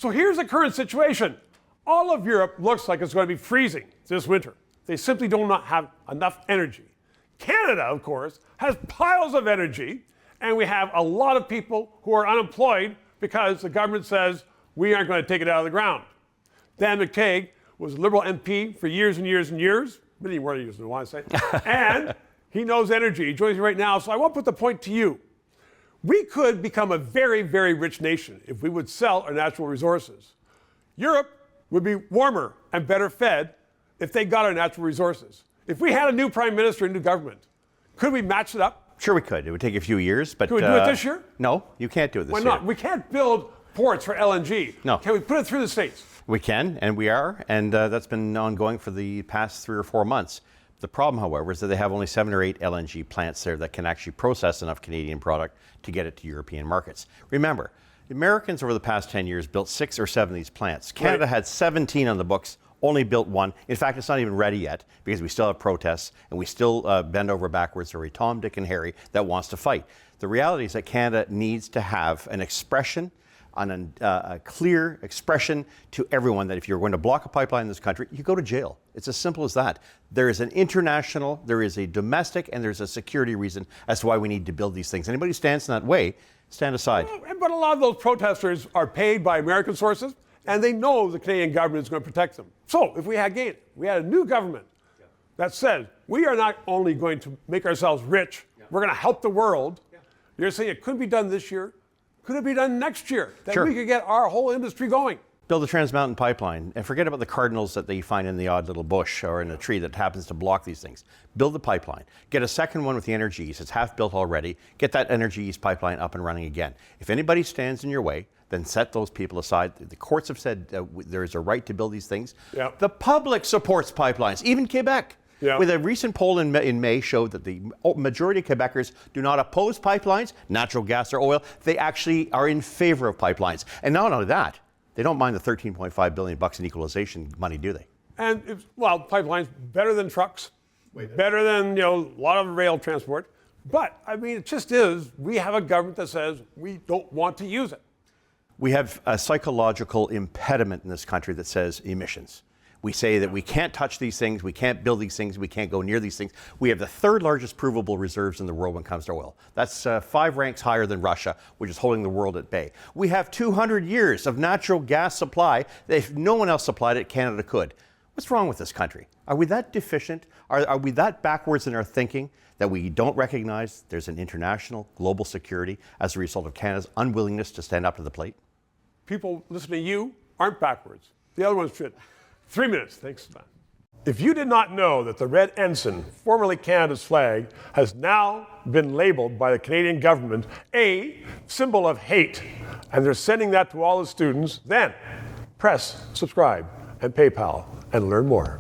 So here's the current situation. All of Europe looks like it's going to be freezing this winter. They simply do not have enough energy. Canada, of course, has piles of energy, and we have a lot of people who are unemployed because the government says we aren't going to take it out of the ground. Dan McTeague was a Liberal MP for years and years and years, many more years than I want to say, and he knows energy. He joins me right now, so I want to put the point to you. We could become a very, very rich nation if we would sell our natural resources. Europe would be warmer and better fed if they got our natural resources. If we had a new prime minister and new government, could we match it up? Sure we could. It would take a few years, but... Could we do it this year? No, you can't do it this year. Why not? We can't build ports for LNG. No. Can we put it through the States? We can, and we are, and that's been ongoing for the past 3 or 4 months. The problem, however, is that they have only 7 or 8 LNG plants there that can actually process enough Canadian product to get it to European markets. Remember, the Americans over the past 10 years built 6 or 7 of these plants. Canada had 17 on the books, only built 1. In fact, it's not even ready yet because we still have protests and we still bend over backwards for every Tom, Dick, and Harry that wants to fight. The reality is that Canada needs to have an expression, a clear expression to everyone that if you're going to block a pipeline in this country, you go to jail. It's as simple as that. There is an international, there is a domestic, and there's a security reason as to why we need to build these things. Anybody who stands in that way, stand aside. But a lot of those protesters are paid by American sources, and they know the Canadian government is going to protect them. So if we had a new government that said, we are not only going to make ourselves rich, we're going to help the world. You're saying it couldn't be done this year. Could it be done next year? That Sure. we could get our whole industry going. Build a Trans Mountain pipeline and forget about the cardinals that they find in the odd little bush or in a tree that happens to block these things. Build the pipeline. Get a second one with the Energy East. It's half built already. Get that Energy East pipeline up and running again. If anybody stands in your way, then set those people aside. The courts have said there is a right to build these things. Yep. The public supports pipelines, even Quebec. Yeah. With a recent poll in May showed that the majority of Quebecers do not oppose pipelines, natural gas or oil. They actually are in favor of pipelines. And not only that, they don't mind the $13.5 billion in equalization money, do they? And pipelines better than trucks, better than a lot of rail transport. But I mean, it just is. We have a government that says we don't want to use it. We have a psychological impediment in this country that says emissions. We say that we can't touch these things, we can't build these things, we can't go near these things. We have the 3rd largest provable reserves in the world when it comes to oil. That's 5 ranks higher than Russia, which is holding the world at bay. We have 200 years of natural gas supply that if no one else supplied it, Canada could. What's wrong with this country? Are we that deficient? Are we that backwards in our thinking that we don't recognize there's an international global security as a result of Canada's unwillingness to stand up to the plate? People listening to you aren't backwards. The other ones should. 3 minutes, thanks, Matt. If you did not know that the red ensign, formerly Canada's flag, has now been labeled by the Canadian government a symbol of hate, and they're sending that to all the students, then press subscribe and PayPal and learn more.